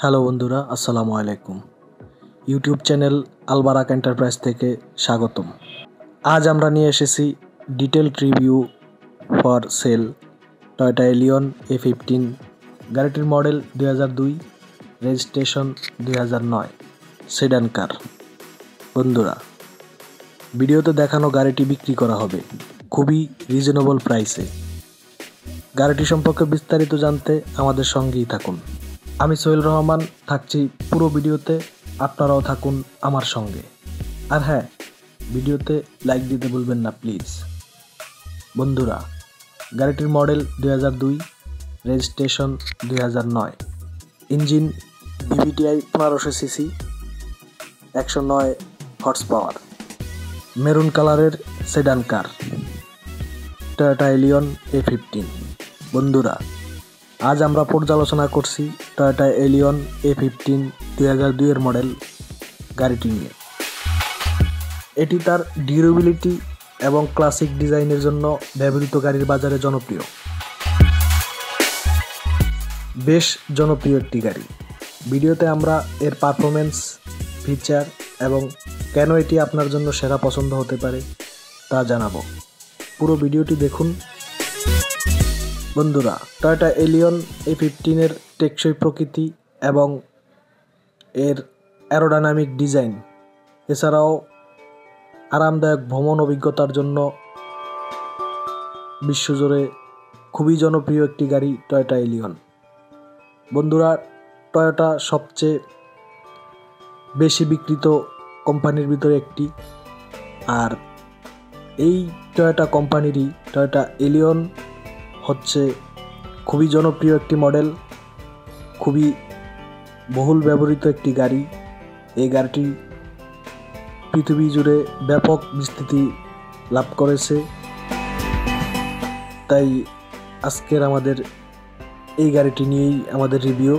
Hello বন্ধুরা, আসসালামু আলাইকুম। ইউটিউব চ্যানেল আলবারাক এন্টারপ্রাইজ থেকে স্বাগতম। আজ আমরা নিয়ে এসেছি detailed review for sale Toyota Allion A15। গাড়িটির মডেল 2002, রেজিস্ট্রেশন 2009, সেডান কার। বন্ধুরা, ভিডিওতে দেখানো গাড়িটি বিক্রি করা হবে খুবই রিজনেবল প্রাইসে। গাড়িটি সম্পর্কে বিস্তারিত জানতে আমাদের সঙ্গেই থাকুন। আমি সোহেল রহমান থাকছি পুরো ভিডিওতে, আপনারাও থাকুন আমার সঙ্গে। আর হ্যাঁ, ভিডিওতে লাইক দিতে ভুলবেন না প্লিজ। বন্ধুরা, গাড়িটির model 2002, registration 2009, engine VVTi 1500 CC, 109 horse power, maroon কালারের সেডান কার, টয়োটা এলিয়ন A15। বন্ধুরা, আজ আমরা পর্যালোচনা করছি টয়োটা এলিয়ন A15 2002 এর মডেল গাড়িটি নিয়ে। এটি তার ডিউরেবিলিটি এবং ক্লাসিক ডিজাইনের জন্য ব্যবহৃত গাড়ির বাজারে জনপ্রিয়, বেশ জনপ্রিয় একটি গাড়ি। ভিডিওতে আমরা এর পারফরমেন্স, ফিচার এবং কেন এটি আপনার জন্য সেরা পছন্দ হতে পারে তা জানাবো। পুরো ভিডিওটি দেখুন। বন্ধুরা, টয়োটা এলিয়ন A15 এর টেকসই প্রকৃতি এবং এর অ্যারোডাইনামিক ডিজাইন, এছাড়াও আরামদায়ক ভ্রমণ অভিজ্ঞতার জন্য বিশ্বজুড়ে খুবই জনপ্রিয় একটি গাড়ি টয়োটা এলিয়ন। বন্ধুরা, টয়োটা সবচেয়ে বেশি বিক্রিত কোম্পানির ভিতরে একটি, আর এই টয়োটা কোম্পানিরই টয়োটা এলিয়ন হচ্ছে খুবই জনপ্রিয় একটি মডেল, খুবই বহুল ব্যবহৃত একটি গাড়ি। এই গাড়িটি পৃথিবী জুড়ে ব্যাপক বিস্তৃতি লাভ করেছে। তাই আজকের আমাদের এই গাড়িটি নিয়েই আমাদের রিভিউ।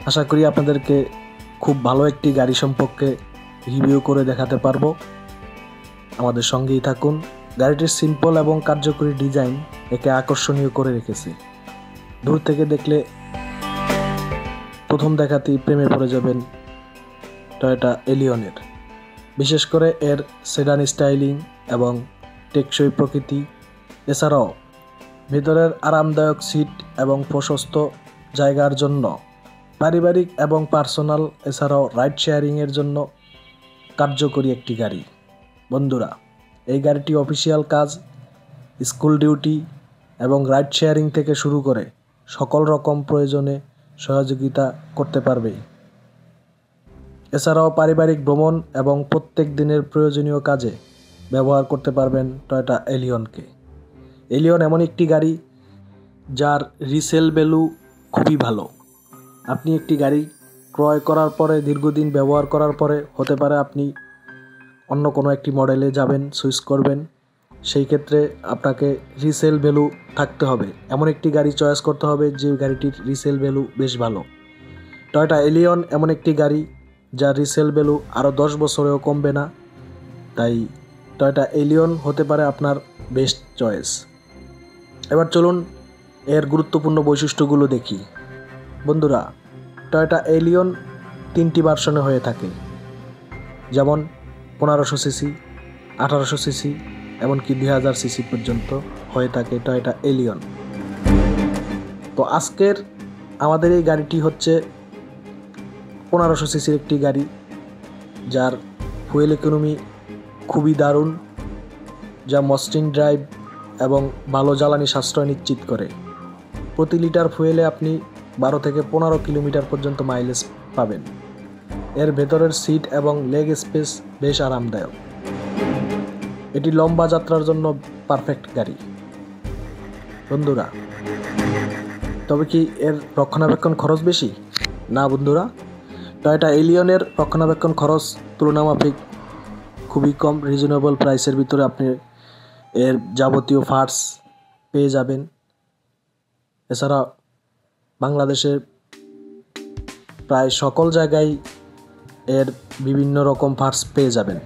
আশা করি আপনাদেরকে খুব ভালো একটি গাড়ি সম্পর্কে রিভিউ করে দেখাতে পারবো। আমাদের সঙ্গেই থাকুন। গাড়িটির সিম্পল এবং কার্যকরী ডিজাইন একে আকর্ষণীয় করে রেখেছে। দূর থেকে দেখলে প্রথম দেখাতেই প্রেমে পড়ে যাবেন টয়োটা এলিয়নের। বিশেষ করে এর সেডান স্টাইলিং এবং টেকসই প্রকৃতি, এছাড়াও ভেতরের আরামদায়ক সিট এবং প্রশস্ত জায়গার জন্য, পারিবারিক এবং পার্সোনাল এছাড়াও রাইড শেয়ারিংয়ের জন্য কার্যকরী একটি গাড়ি। বন্ধুরা, এই গাড়িটি অফিসিয়াল কাজ, স্কুল ডিউটি এবং রাইড শেয়ারিং থেকে শুরু করে সকল রকম প্রয়োজনে সহযোগিতা করতে পারবে। এছাড়াও পারিবারিক ভ্রমণ এবং প্রত্যেক দিনের প্রয়োজনীয় কাজে ব্যবহার করতে পারবেন টয়োটা এলিয়নকে। এলিয়ন এমন একটি গাড়ি যার রিসেল ভ্যালু খুবই ভালো। আপনি একটি গাড়ি ক্রয় করার পরে, দীর্ঘদিন ব্যবহার করার পরে হতে পারে আপনি অন্য কোনো একটি মডেলে যাবেন, সুইচ করবেন। সেই ক্ষেত্রে আপনাকে রিসেল ভ্যালু থাকতে হবে, এমন একটি গাড়ি চয়েস করতে হবে যে গাড়িটির রিসেল ভ্যালু বেশ ভালো। টয়োটা এলিয়ন এমন একটি গাড়ি যার রিসেল ভ্যালু আরও 10 বছরেও কমবে না। তাই টয়োটা এলিয়ন হতে পারে আপনার বেস্ট চয়েস। এবার চলুন এর গুরুত্বপূর্ণ বৈশিষ্ট্যগুলো দেখি। বন্ধুরা, টয়োটা এলিয়ন 3টি ভার্সনে হয়ে থাকে, যেমন 1500 সিসি, 1800 সিসি, এমনকি 2000 সিসি পর্যন্ত হয়ে থাকে টয়োটা এলিয়ন। তো আজকের আমাদের এই গাড়িটি হচ্ছে 1500 সিসির একটি গাড়ি, যার ফুয়েল ইকোনমি খুবই দারুণ, যা মসৃণ ড্রাইভ এবং ভালো জ্বালানি সাশ্রয় নিশ্চিত করে। প্রতি লিটার ফুয়েলে আপনি 12 থেকে 15 কিলোমিটার পর্যন্ত মাইলেজ পাবেন। এর ভেতরের সিট এবং লেগ স্পেস বেশ আরামদায়ক। এটি লম্বা যাত্রার জন্য পারফেক্ট গাড়ি। বন্ধুরা। তবে কি এর রক্ষণাবেক্ষণ খরচ বেশি? না বন্ধুরা, টয়োটা এলিয়নের রক্ষণাবেক্ষণ খরচ তুলনামাফিক খুবই কম। রিজনেবল প্রাইসের ভিতরে আপনি এর যাবতীয় পার্টস পেয়ে যাবেন। এছাড়া বাংলাদেশের প্রায় সকল জায়গায় এর বিভিন্ন রকম পার্টস পেয়ে যাবেন।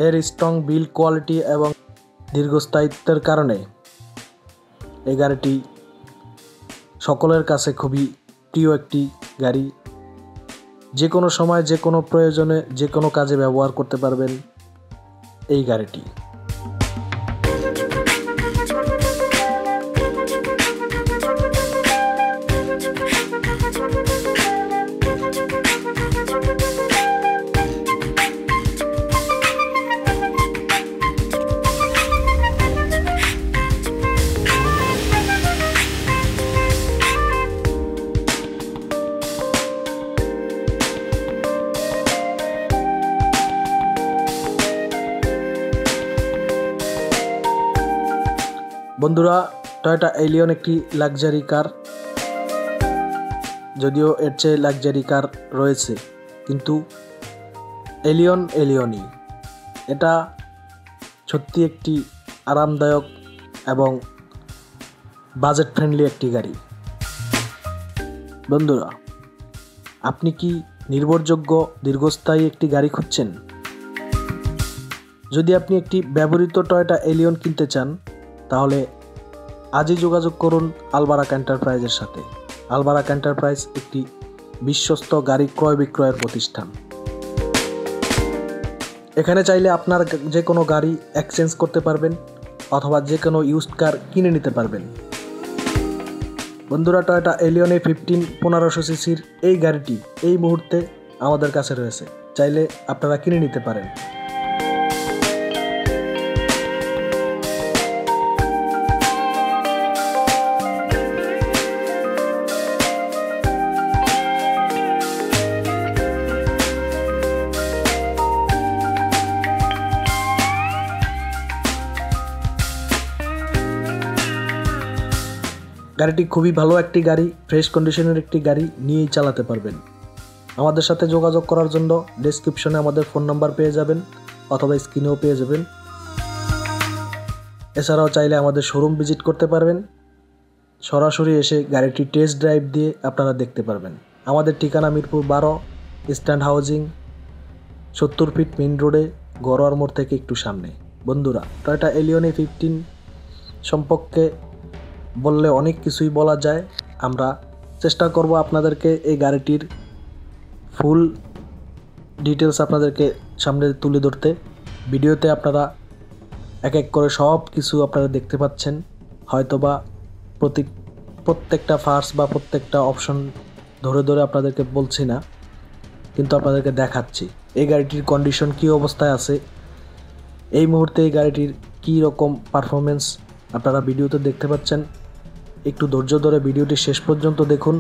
এর স্ট্রং বিল্ড কোয়ালিটি এবং দীর্ঘস্থায়িত্বের কারণে এই গাড়িটি সকলের কাছে খুবই প্রিয় একটি গাড়ি। যে কোনো সময় যে কোনো প্রয়োজনে যে কোনো কাজে ব্যবহার করতে পারবেন এই গাড়িটি। বন্ধুরা, টয়োটা এলিয়ন একটি লাক্সারি কার। যদিও এর চেয়ে লাক্সারি কার রয়েছে, কিন্তু এলিয়নই। এটা সত্যি একটি আরামদায়ক এবং বাজেট ফ্রেন্ডলি একটি গাড়ি। বন্ধুরা, আপনি কি নির্ভরযোগ্য দীর্ঘস্থায়ী একটি গাড়ি খুঁজছেন? যদি আপনি একটি ব্যবহৃত টয়োটা এলিয়ন কিনতে চান, তাহলে আজই যোগাযোগ করুন আলবারাক এন্টারপ্রাইজের সাথে। আলবারাক এন্টারপ্রাইজ একটি বিশ্বস্ত গাড়ি ক্রয় বিক্রয়ের প্রতিষ্ঠান। এখানে চাইলে আপনার যে কোনো গাড়ি এক্সচেঞ্জ করতে পারবেন অথবা যে কোনো ইউজড কার কিনে নিতে পারবেন। বন্ধুরা, টয়োটা এলিয়ন 1500 সিসির এই গাড়িটি এই মুহূর্তে আমাদের কাছে রয়েছে, চাইলে আপনারা কিনে নিতে পারেন। গাড়িটি খুবই ভালো একটি গাড়ি, ফ্রেশ কন্ডিশনের একটি গাড়ি, নিয়েই চালাতে পারবেন। আমাদের সাথে যোগাযোগ করার জন্য ডেসক্রিপশনে আমাদের ফোন নাম্বার পেয়ে যাবেন অথবা স্ক্রিনেও পেয়ে যাবেন। এছাড়াও চাইলে আমাদের শোরুম ভিজিট করতে পারবেন। সরাসরি এসে গাড়িটি টেস্ট ড্রাইভ দিয়ে আপনারা দেখতে পারবেন। আমাদের ঠিকানা Mirpur 12 stand housing, 70 feet main রোডে, গড়োয়ার মোড় থেকে একটু সামনে। বন্ধুরা, টয়োটা এলিয়ন 15 সম্পর্কে বললে অনেক কিছুই বলা যায়। আমরা চেষ্টা করব আপনাদেরকে এই গাড়িটির ফুল ডিটেলস আপনাদেরকে সামনে তুলে ধরতে। ভিডিওতে আপনারা এক এক করে সব কিছু আপনারা দেখতে পাচ্ছেন। হয়তোবা প্রত্যেকটা পার্টস বা প্রত্যেকটা অপশন ধরে ধরে আপনাদেরকে বলছি না, কিন্তু আপনাদেরকে দেখাচ্ছি এই গাড়িটির কন্ডিশন কী অবস্থায় আছে, এই মুহূর্তে এই গাড়িটির কী রকম পারফরমেন্স আপনারা ভিডিওতে দেখতে পাচ্ছেন। একটু ধৈর্য ধরে ভিডিওটি শেষ পর্যন্ত দেখুন।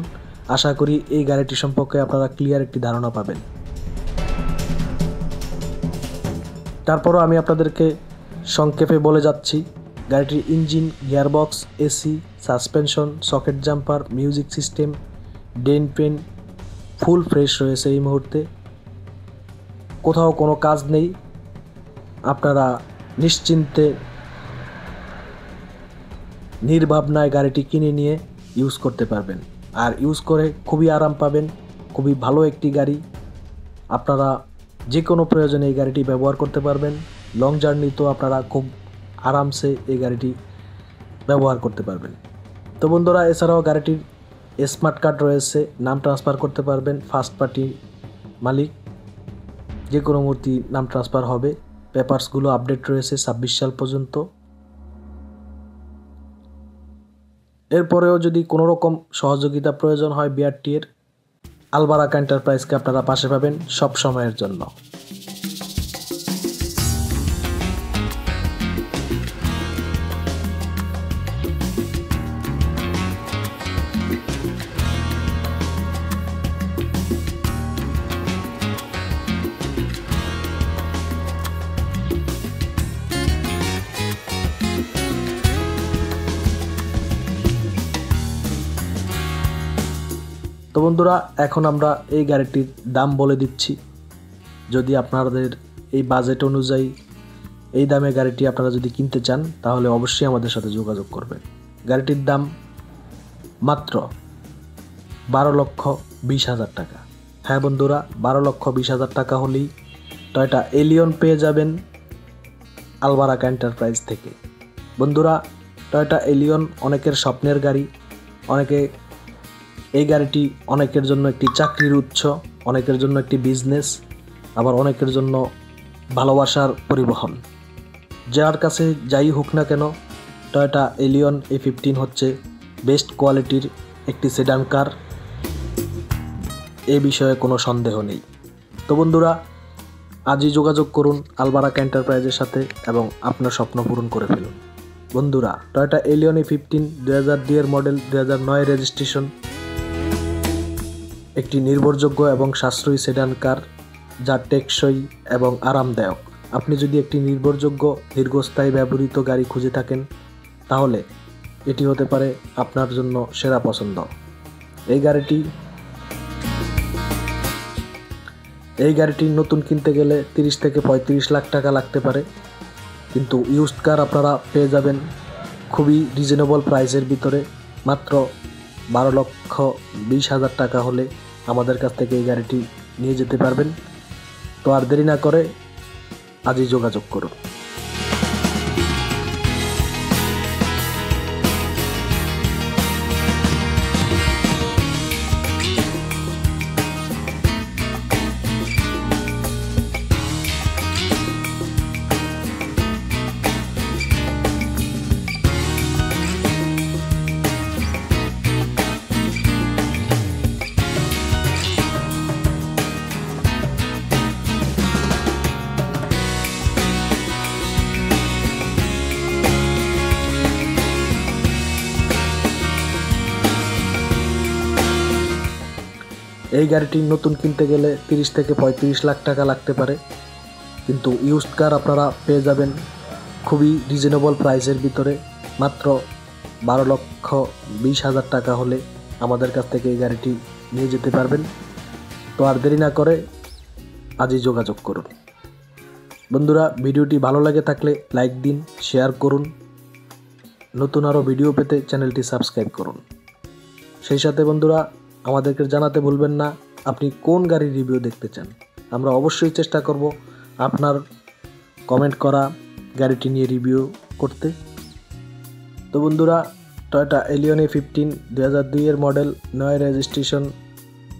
আশা করি এই গাড়িটি সম্পর্কে আপনারা ক্লিয়ার একটি ধারণা পাবেন। তারপরও আমি আপনাদেরকে সংক্ষেপে বলে যাচ্ছি, গাড়িটির engine, gearbox, AC, suspension, socket jumper, music system, dent paint full fresh রয়েছে। এই মুহূর্তে কোথাও কোনো কাজ নেই। আপনারা নিশ্চিন্তে নির্ভাবনায় গাড়িটি কিনে নিয়ে ইউজ করতে পারবেন, আর ইউজ করে খুবই আরাম পাবেন। খুবই ভালো একটি গাড়ি, আপনারা যে কোনো প্রয়োজনে এই গাড়িটি ব্যবহার করতে পারবেন। লং জার্নি তো আপনারা খুব আরামসে এই গাড়িটি ব্যবহার করতে পারবেন। তো বন্ধুরা, এছাড়াও গাড়িটির স্মার্ট কার্ড রয়েছে, নাম ট্রান্সফার করতে পারবেন। ফার্স্ট পার্টি মালিক, যে কোনো মুহূর্তে নাম ট্রান্সফার হবে। পেপারসগুলো আপডেট রয়েছে 26 সাল পর্যন্ত। এরপরেও যদি কোনো রকম সহযোগিতা প্রয়োজন হয় বিআরটির, আলবারাক এন্টারপ্রাইজকে আপনারা পাশে পাবেন সব সময়ের জন্য। তো বন্ধুরা, এখন আমরা এই গাড়িটির দাম বলে দিচ্ছি। যদি আপনাদের এই বাজেট অনুযায়ী এই দামে গাড়িটি আপনারা যদি কিনতে চান তাহলে অবশ্যই আমাদের সাথে যোগাযোগ করবেন। গাড়িটির দাম মাত্র 12,20,000 টাকা। হ্যাঁ বন্ধুরা, 12,20,000 টাকা হলেই টয়োটা এলিয়ন পেয়ে যাবেন আলবারাকা এন্টারপ্রাইজ থেকে। বন্ধুরা, টয়োটা এলিয়ন অনেকের স্বপ্নের গাড়ি। এই গাড়িটি অনেকের জন্য একটি চাকরির উৎস, অনেকের জন্য একটি বিজনেস, আবার অনেকের জন্য ভালোবাসার পরিবহন। যার কাছে যাই হোক না কেন, টয়োটা এলিয়ন A15 হচ্ছে বেস্ট কোয়ালিটির একটি সেডান কার, এ বিষয়ে কোনো সন্দেহ নেই। তো বন্ধুরা, আজই যোগাযোগ করুন আলবারাকা এন্টারপ্রাইজের সাথে এবং আপনার স্বপ্ন পূরণ করে ফেলুন। বন্ধুরা, টয়োটা এলিয়ন A15 2002 এর মডেল, 2009 রেজিস্ট্রেশন, একটি নির্ভরযোগ্য এবং সাশ্রয়ী সেডান কার যা টেকসই এবং আরামদায়ক। আপনি যদি একটি নির্ভরযোগ্য দীর্ঘস্থায়ী ব্যবহৃত গাড়ি খুঁজে থাকেন তাহলে এটি হতে পারে আপনার জন্য সেরা পছন্দ। এই গাড়িটি নতুন কিনতে গেলে 30 থেকে 35 লাখ টাকা লাগতে পারে, কিন্তু ইউজড কার আপনারা পেয়ে যাবেন খুবই রিজনেবল প্রাইসের ভিতরে। মাত্র 12,20,000 টাকা হলে আমাদের কাছ থেকে এই গাড়িটি নিয়ে যেতে পারবেন। তো আর দেরি না করে আজই যোগাযোগ করুন। এই গাড়িটি নতুন কিনতে গেলে 30 থেকে 35 লাখ টাকা লাগতে পারে, কিন্তু ইউজড কার আপনারা পেয়ে যাবেন খুবই রিজনেবল প্রাইসের ভিতরে। মাত্র 12,20,000 টাকা হলে আমাদের কাছ থেকে এই গাড়িটি নিয়ে যেতে পারবেন। তো আর দেরি না করে আজই যোগাযোগ করুন। বন্ধুরা, ভিডিওটি ভালো লাগে থাকলে লাইক দিন, শেয়ার করুন। নতুন আরও ভিডিও পেতে চ্যানেলটি সাবস্ক্রাইব করুন। সেই সাথে বন্ধুরা, আমাদেরকে জানাতে ভুলবেন না আপনি কোন গাড়ির রিভিউ দেখতে চান। আমরা অবশ্যই চেষ্টা করব আপনার কমেন্ট করা গাড়িটি নিয়ে রিভিউ করতে। তো বন্ধুরা, টয়োটা এলিয়ন A15 2002 এর মডেল, 9 রেজিস্ট্রেশন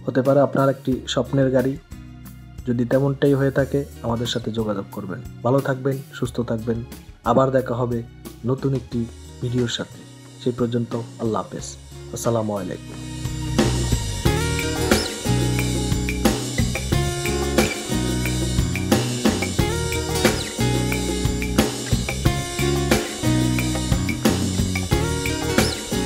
হতে পারে আপনার একটি স্বপ্নের গাড়ি। যদি তেমনটাই হয়ে থাকে আমাদের সাথে যোগাযোগ করবেন। ভালো থাকবেন, সুস্থ থাকবেন। আবার দেখা হবে নতুন একটি ভিডিওর সাথে। সেই পর্যন্ত আল্লাহ হাফেজ। আসসালামু আলাইকুম।